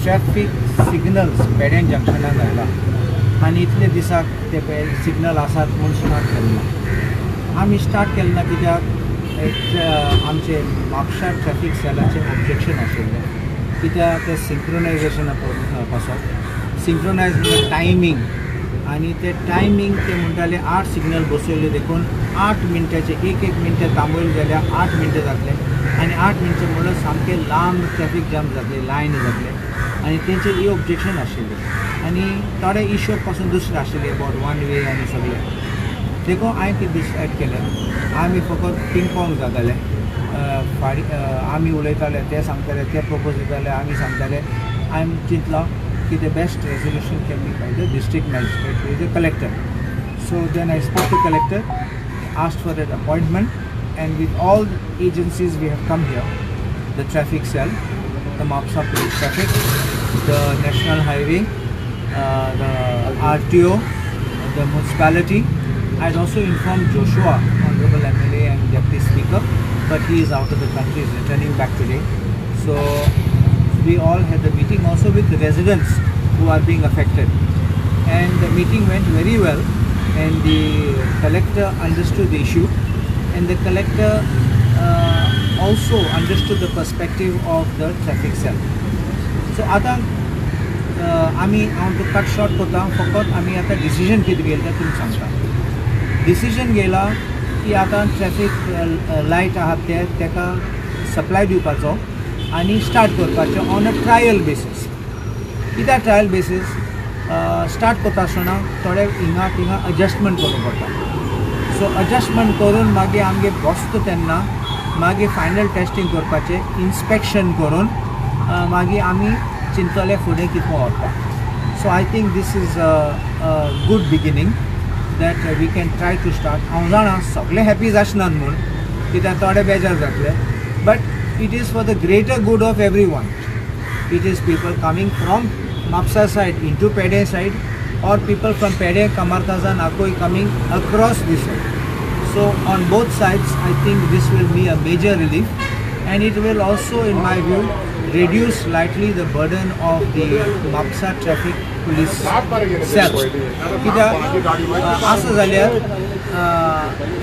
Traffic signals पेडें जंक्शनाक घाला आनी इतले दिसाक ते सिग्नल आसात म्हूण स्टार्ट केन्ना आमी स्टार्ट केन्ना कित्याक एक आमचे म्हापशा ट्रॅफिक सेलाचें ऑब्जेक्शन आशिल्लें कित्याक ते सिंक्रोनायजेशना पासून सिंक्रोनायज म्हणजे टायमींग आनी ते टायमींग ते म्हणटाले 8 सिग्नल बसयले देखून 8 मिनटाचे एक मिनटां थांबयले जाल्यार 8 मिनटां जातले आनी 8 मिनटां म्हणल्यार सामके लांब ट्रॅफिक जाम जातले लायन जातले आनी तेंचे ही ऑब्जेक्शन आशिल्लें आनी थोडे इश्यू पासून दुसरे आशिल्ले अबाउट वन वे आनी सगळें देखून हांवें कितें डिसायड केलें आमी फकत पिंग पॉंग जाताले आमी उलयताले ते सांगताले ते प्रपोज दिताले आमी सांगताले हांवें चिंतलां कि the best resolution can be by the district magistrate, who is the collector. So then I spoke to collector, asked for an appointment, and with all the agencies we have come here, the traffic cell, the Mapsa Police Traffic, the National Highway, the RTO, the municipality. I had also informed Joshua, Honorable MLA and Deputy Speaker, but he is out of the country, is returning back today. So we all had the meeting also with the residents who are being affected, and the meeting went very well, and the collector understood the issue, and the collector also understood the perspective of the traffic cell. So आता आमी हांव तो cut short करता फकत आमी आतां decision कितें घेतलें तें तुमकां सांगता डिसिजन घेयला की आतां ट्रॅफिक लायट आहात तेका सप्लाय दिवपाचो आनी स्टार्ट करपाचें ऑन अ ट्रायल बेसीस कित्याक ट्रायल बेसीस स्टार्ट करता आसतना थोडे हिंगा थिंगा एडजस्टमेंट करूंक पडटा सो एडजस्टमेंट करून मागीर आमगे बसता तेन्ना मागीर फायनल टेस्टींग करपाचें इन्स्पेक्शन करून मागीर आमी चिंतले फुडें कितें व्हरपाक so I think this is a good beginning that we can try to start हांव जाणा सगळे हॅपी आसनात म्हूण कित्याक थोडे बेजार जातले but it is for the greater good of everyone. It is people coming from Mapsa side into Pede side or people from Pede, Kamarthasan, Akoi coming across this side. So on both sides I think this will be a major relief and it will also in my view reduce slightly the burden of the Mapsa traffic police cell. कित्याक असं जाल्यार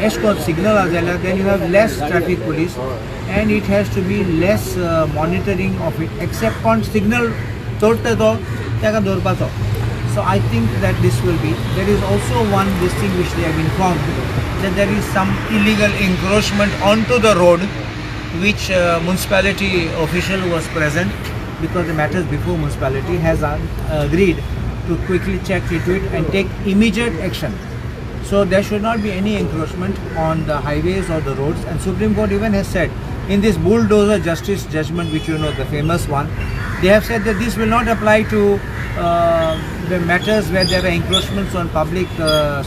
एश कोन signal आसा जाल्यार then you have less traffic police and it has to be less monitoring of it except कोण signal तोडटा तो ताका दवरपाचो so I think that this will be there is also one this thing which they have informed that there is some illegal encroachment onto the road which municipality official who was present because the matters before municipality has agreed to quickly check into it and take immediate action. So there should not be any encroachment on the highways or the roads and Supreme Court even has said in this bulldozer justice judgment which you know the famous one they have said that this will not apply to the matters where there are encroachments on public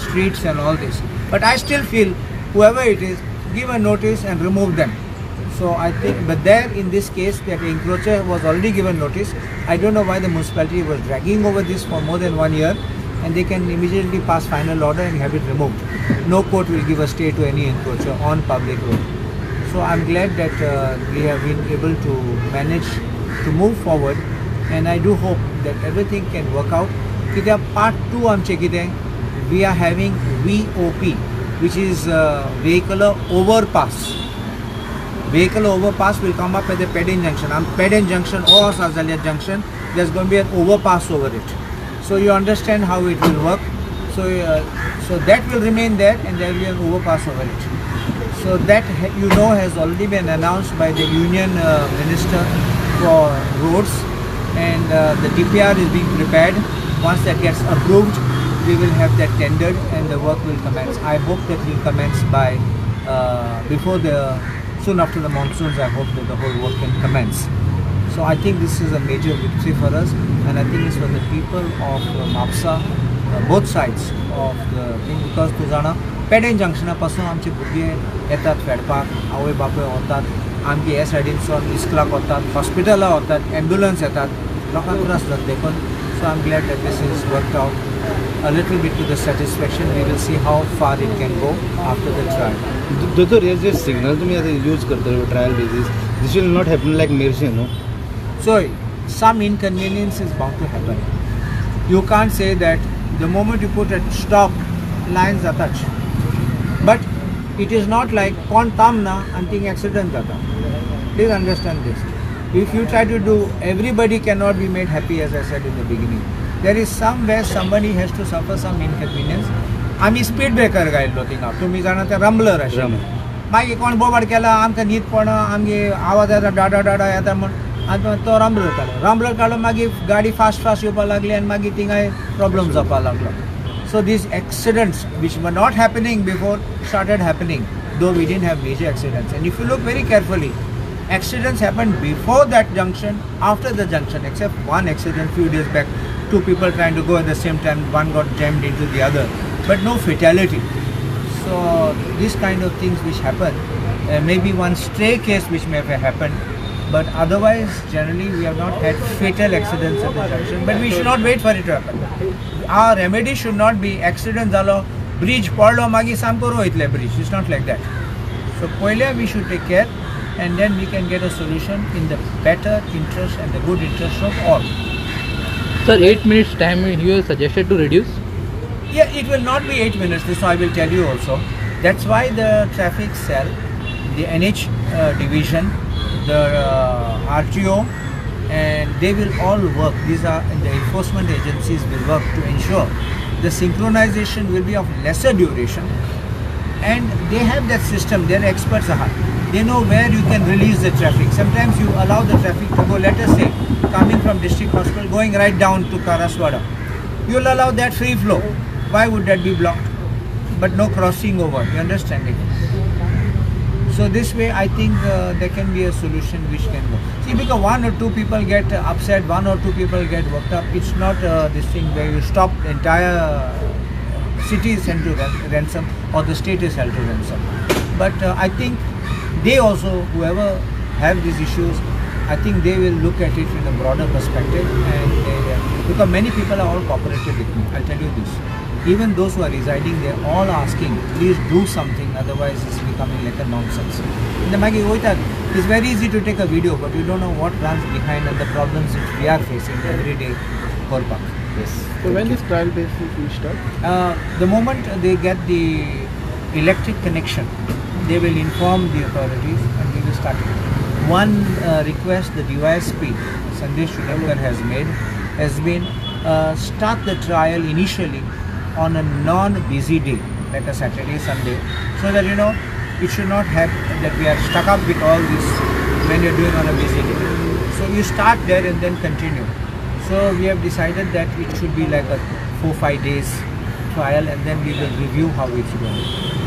streets and all this but I still feel whoever it is give a notice and remove them so I think but there in this case that the encroacher was already given notice I don't know why the municipality was dragging over this for more than 1 year and they can immediately pass final order and have it removed no court will give a stay to any encroacher on public road so I'm glad that we have been able to manage to move forward and I do hope that everything can work out कित्याक part 2 आमचे कितें we are having VOP which is vehicular overpass will come up at the Peden junction and Peden junction or Sazalia junction there's going to be an overpass over it so you understand how it will work so so that will remain there and there will be an overpass over it so that you know has already been announced by the union minister for roads and the DPR is being prepared once that gets approved we will have that tendered and the work will commence I hope that will commence by before the soon after the monsoons I hope that the whole work can commence so I think this is a major victory for us and I think it's for the people of Mapsa both sides of the thing because tu jana Peden junction पासून आमचे भुरगे येतात फेडपाक आवय बापूय वतात आमगे हे सायडीनसून इस्कलाक वतात हॉस्पिटलां वतात एम्ब्युलन्स येतात लोकांक त्रास जाता देखून so I'm glad that this is worked out a little bit to the satisfaction we will see how far it can go after the trial Doctor, yes, this signal to me as a use करते हो trial basis. This will not happen like Mirchi, no? So some inconvenience is bound to happen. You can't say that the moment you put a stop, lines are touched. But it is not like kon tamna anting accident jata. Please understand this. If you try to do, everybody cannot be made happy, as I said in the beginning. There is somewhere somebody has to suffer some inconvenience. आम्ही speed breaker घायल्लो थिंगा तुमी जाणा ते रंबलर आशिल्ले मागीर कोण बोबाड केला आमकां न्हीद पडना आमगे आवाज येता डाडा डाडा येता म्हण आनी तो रंबलर काडलो मागीर गाडी फास्ट येवपाक लागली आनी मागीर थिंगाय प्रॉब्लम जावपाक लागलो so these accidents which were not happening before started happening though we didn't have major accidents and if you look very carefully accidents happened before that junction, after the junction, except one accident few days back. Two people trying to go at the same time, one got jammed into the other, but no fatality. So these kind of things which happen, maybe one stray case which may have happened, but otherwise generally we have not had fatal accidents at the junction. But we should not wait for it to happen. Our remedy should not be accident zalo, bridge padlo magi samko roitle bridge. It's not like that. So poile we should take care. And then we can get a solution in the better interest and the good interest of all. Sir, 8 minutes time you have suggested to reduce? Yeah, it will not be 8 minutes, this I will tell you also. That's why the traffic cell, the NH division, the RTO, and they will all work. These are the enforcement agencies will work to ensure the synchronization will be of lesser duration. And they have that system, they are experts are. They know where you can release the traffic. Sometimes you allow the traffic to go, let us say, coming from district hospital, going right down to Karaswada. You will allow that free flow. Why would that be blocked? But no crossing over, you understand it? So this way I think there can be a solution which can go. See, because one or two people get upset, one or two people get worked up, it's not this thing where you stop the entire city is held to ransom or the state is held to ransom. But I think they also, whoever have these issues, I think they will look at it in a broader perspective and because many people are all cooperative with me, I'll tell you this. Even those who are residing there, all asking, please do something, otherwise it's becoming like a nonsense. In the Maggie it's very easy to take a video, but you don't know what runs behind and the problems which we are facing every day. Korpak. Yes. So when this trial basis will start? The moment they get the electric connection, they will inform the authorities and we will start it. One request the DYSP, Sandesh Shudankar has made, has been start the trial initially on a non-busy day, like a Saturday, Sunday, so that it should not happen that we are stuck up with all this when you're doing on a busy day. So you start there and then continue. So we have decided that it should be like a 4-5 days trial and then we will review how it's going.